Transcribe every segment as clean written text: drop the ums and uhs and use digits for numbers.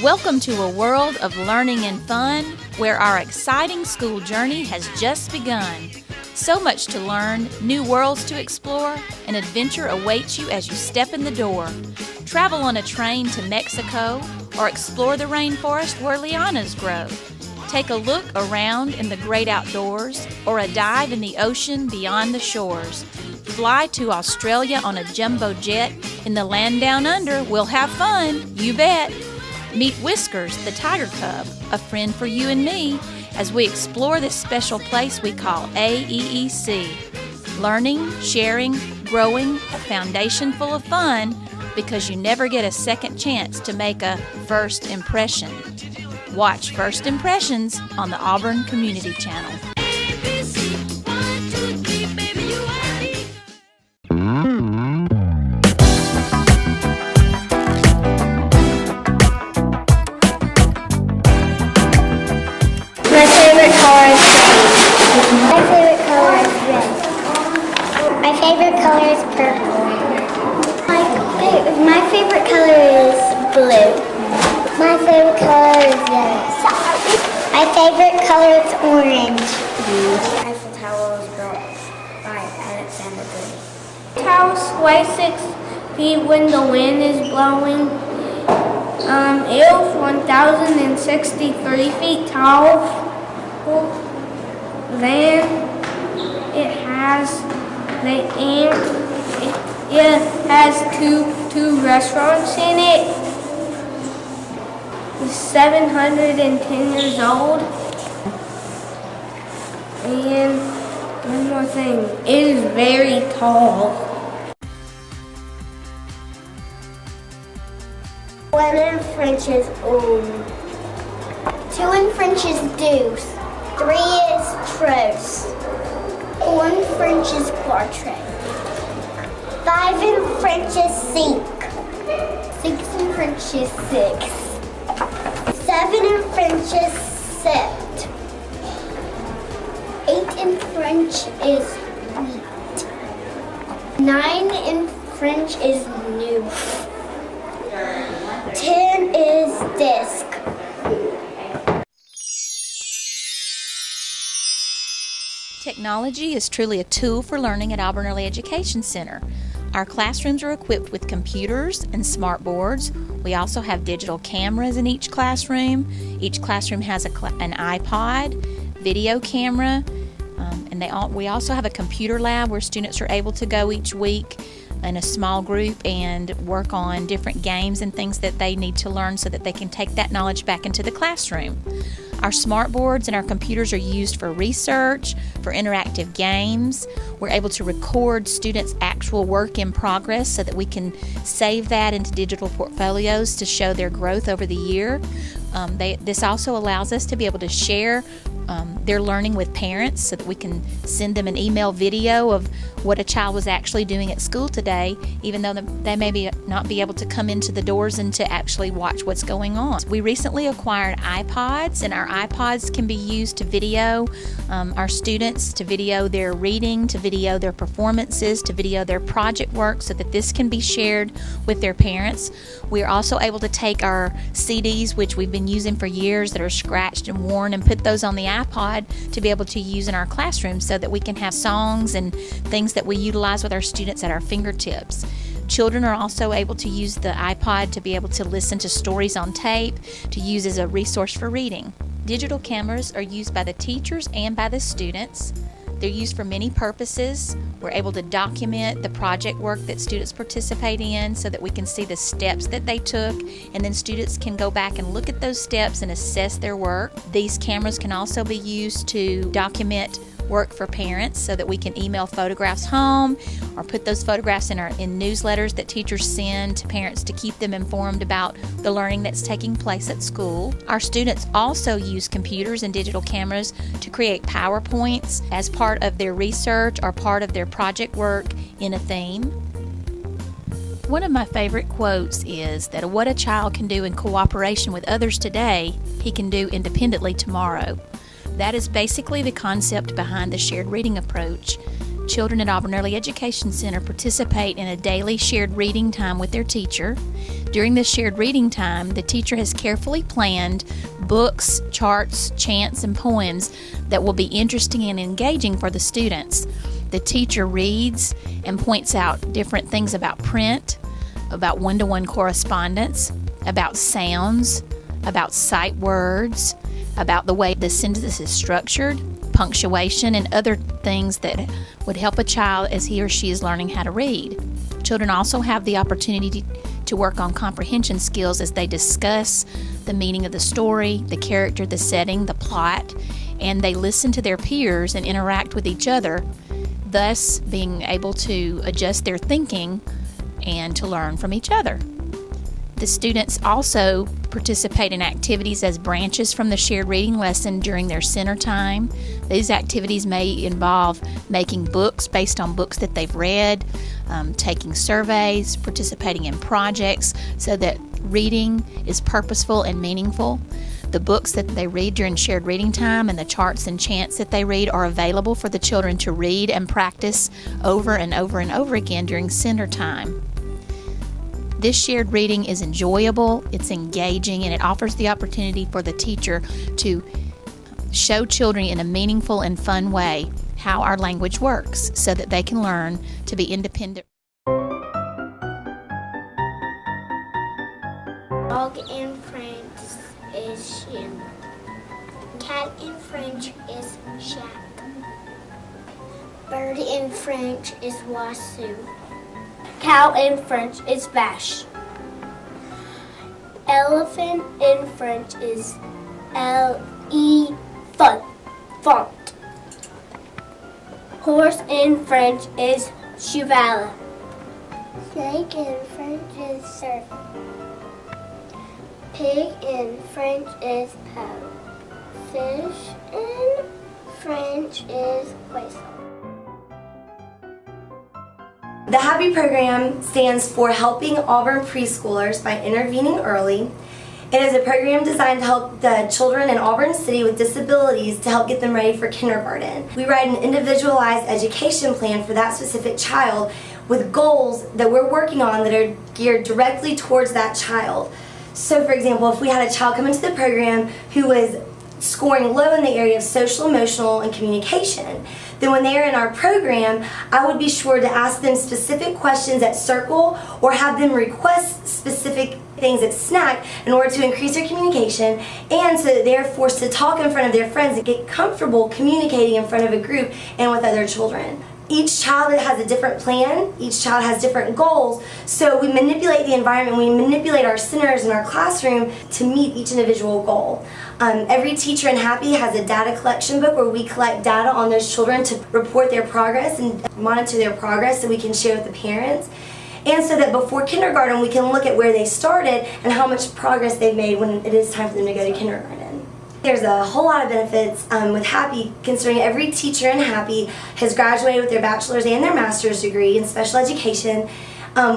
Welcome to a world of learning and fun where our exciting school journey has just begun. So much to learn, new worlds to explore, an adventure awaits you as you step in the door. Travel on a train to Mexico or explore the rainforest where lianas grow. Take a look around in the great outdoors or a dive in the ocean beyond the shores. Fly to Australia on a jumbo jet. In the land down under, we'll have fun, you bet. Meet Whiskers, the tiger cub, a friend for you and me, as we explore this special place we call AEEC. Learning, sharing, growing, a foundation full of fun, because you never get a second chance to make a first impression. Watch First Impressions on the Auburn Community Channel. My favorite color is green. My favorite color is red. My favorite color is purple. My favorite color is blue. My favorite color is yellow. My favorite color is orange. Eiffel Tower was built by Alexander Graham. House weighs 6 feet when the wind is blowing. It was 1,063 feet tall. Then it has two restaurants in it. It's 710 years old. And one more thing, it is very tall. 1 in French is un. 2 in French is douce. 3 is trosse. 4 in French is quatre. 5 in French is cinq. 6 in French is six. 7 in French is sept. 8 in French is huit. 9 in French is neuf. 10 is disc. Technology is truly a tool for learning at Auburn Early Education Center. Our classrooms are equipped with computers and smart boards. We also have digital cameras in each classroom. Each classroom has an iPod, video camera, and we also have a computer lab where students are able to go each week in a small group and work on different games and things that they need to learn so that they can take that knowledge back into the classroom. Our smart boards and our computers are used for research, for interactive games. We're able to record students' actual work in progress so that we can save that into digital portfolios to show their growth over the year. This also allows us to be able to share their learning with parents so that we can send them an email video of what a child was actually doing at school today, even though they may not be able to come into the doors and to actually watch what's going on. We recently acquired iPods, and our iPods can be used to video our students, to video their reading, to video their performances, to video their project work so that this can be shared with their parents. We are also able to take our CDs, which we've been using for years, that are scratched and worn, and put those on the iPod to be able to use in our classroom so that we can have songs and things that we utilize with our students at our fingertips. Children are also able to use the iPod to be able to listen to stories on tape, to use as a resource for reading. Digital cameras are used by the teachers and by the students. They're used for many purposes. We're able to document the project work that students participate in so that we can see the steps that they took, and then students can go back and look at those steps and assess their work. These cameras can also be used to document work for parents so that we can email photographs home or put those photographs in newsletters that teachers send to parents to keep them informed about the learning that's taking place at school. Our students also use computers and digital cameras to create PowerPoints as part of their research or part of their project work in a theme. One of my favorite quotes is that what a child can do in cooperation with others today, he can do independently tomorrow. That is basically the concept behind the shared reading approach. Children at Auburn Early Education Center participate in a daily shared reading time with their teacher. During this shared reading time, the teacher has carefully planned books, charts, chants, and poems that will be interesting and engaging for the students. The teacher reads and points out different things about print, about one-to-one correspondence, about sounds, about sight words, about the way the sentence is structured, punctuation, and other things that would help a child as he or she is learning how to read. Children also have the opportunity to work on comprehension skills as they discuss the meaning of the story, the character, the setting, the plot, and they listen to their peers and interact with each other, thus being able to adjust their thinking and to learn from each other. The students also participate in activities as branches from the shared reading lesson during their center time. These activities may involve making books based on books that they've read, taking surveys, participating in projects so that reading is purposeful and meaningful. The books that they read during shared reading time and the charts and chants that they read are available for the children to read and practice over and over and over again during center time. This shared reading is enjoyable, it's engaging, and it offers the opportunity for the teacher to show children in a meaningful and fun way how our language works so that they can learn to be independent. Dog in French is chien. Cat in French is chat. Bird in French is oiseau. Cow in French is vache. Elephant in French is elephant. Horse in French is cheval. Snake in French is serpent. Pig in French is pot. Fish in French is poisson. The HAPPY program stands for Helping Auburn Preschoolers by Intervening Early. It is a program designed to help the children in Auburn City with disabilities to help get them ready for kindergarten. We write an individualized education plan for that specific child with goals that we're working on that are geared directly towards that child. So for example, if we had a child come into the program who was scoring low in the area of social, emotional, and communication, then when they're in our program, I would be sure to ask them specific questions at circle or have them request specific things at snack in order to increase their communication and so that they're forced to talk in front of their friends and get comfortable communicating in front of a group and with other children. Each child has a different plan, each child has different goals, so we manipulate the environment, we manipulate our centers in our classroom to meet each individual goal. Every teacher in HAPPY has a data collection book where we collect data on those children to report their progress and monitor their progress so we can share with the parents. And so that before kindergarten we can look at where they started and how much progress they've made when it is time for them to go to kindergarten. There's a whole lot of benefits with HAPPY, considering every teacher in HAPPY has graduated with their bachelor's and their master's degree in special education.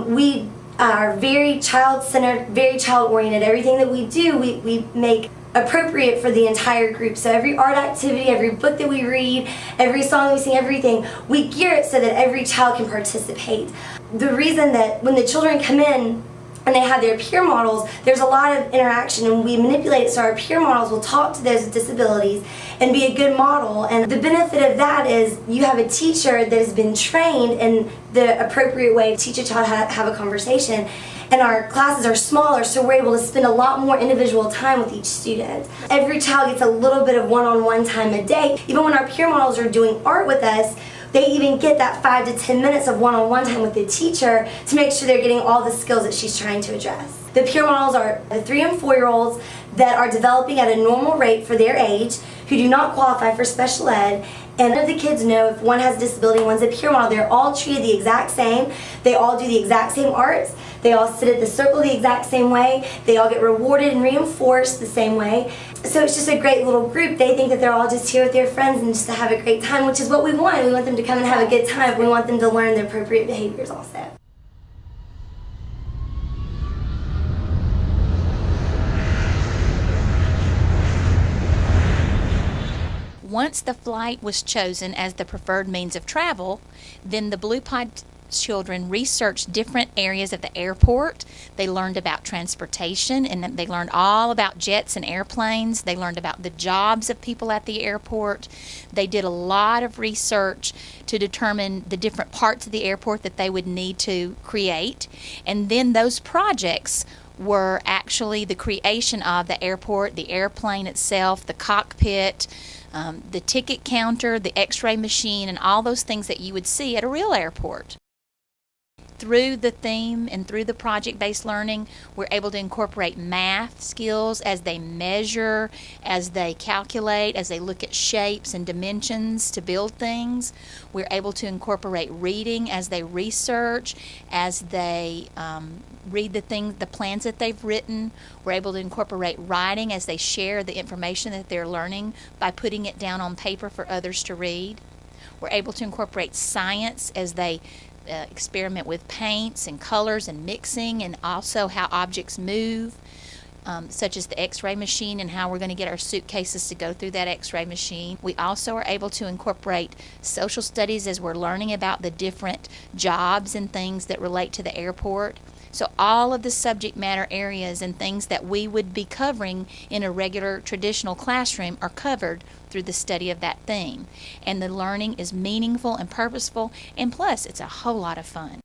We are very child-centered, very child-oriented. Everything that we do, we make appropriate for the entire group. So every art activity, every book that we read, every song we sing, everything, we gear it so that every child can participate. The reason that when the children come in and they have their peer models, there's a lot of interaction and we manipulate it so our peer models will talk to those with disabilities and be a good model. And the benefit of that is you have a teacher that has been trained in the appropriate way to teach a child how to have a conversation. And our classes are smaller, so we're able to spend a lot more individual time with each student. Every child gets a little bit of one-on-one time a day. Even when our peer models are doing art with us, they even get that 5 to 10 minutes of one-on-one time with the teacher to make sure they're getting all the skills that she's trying to address. The peer models are the 3- and 4-year-olds that are developing at a normal rate for their age, who do not qualify for special ed, and none of the kids know if one has a disability and one's a peer model. They're all treated the exact same. They all do the exact same arts. They all sit at the circle the exact same way. They all get rewarded and reinforced the same way. So it's just a great little group. They think that they're all just here with their friends and just to have a great time, which is what we want. We want them to come and have a good time. We want them to learn the appropriate behaviors also. Once the flight was chosen as the preferred means of travel, then the Blue Pod children researched different areas of the airport. They learned about transportation, and they learned all about jets and airplanes. They learned about the jobs of people at the airport. They did a lot of research to determine the different parts of the airport that they would need to create. And then those projects were actually the creation of the airport, the airplane itself, the cockpit, the ticket counter, the x-ray machine, and all those things that you would see at a real airport. Through the theme and through the project-based learning, we're able to incorporate math skills as they measure, as they calculate, as they look at shapes and dimensions to build things. We're able to incorporate reading as they research, as they read the plans that they've written. We're able to incorporate writing as they share the information that they're learning by putting it down on paper for others to read. We're able to incorporate science as they experiment with paints and colors and mixing, and also how objects move, such as the x-ray machine and how we're going to get our suitcases to go through that x-ray machine. We also are able to incorporate social studies as we're learning about the different jobs and things that relate to the airport. So all of the subject matter areas and things that we would be covering in a regular traditional classroom are covered through the study of that theme. And the learning is meaningful and purposeful, and plus it's a whole lot of fun.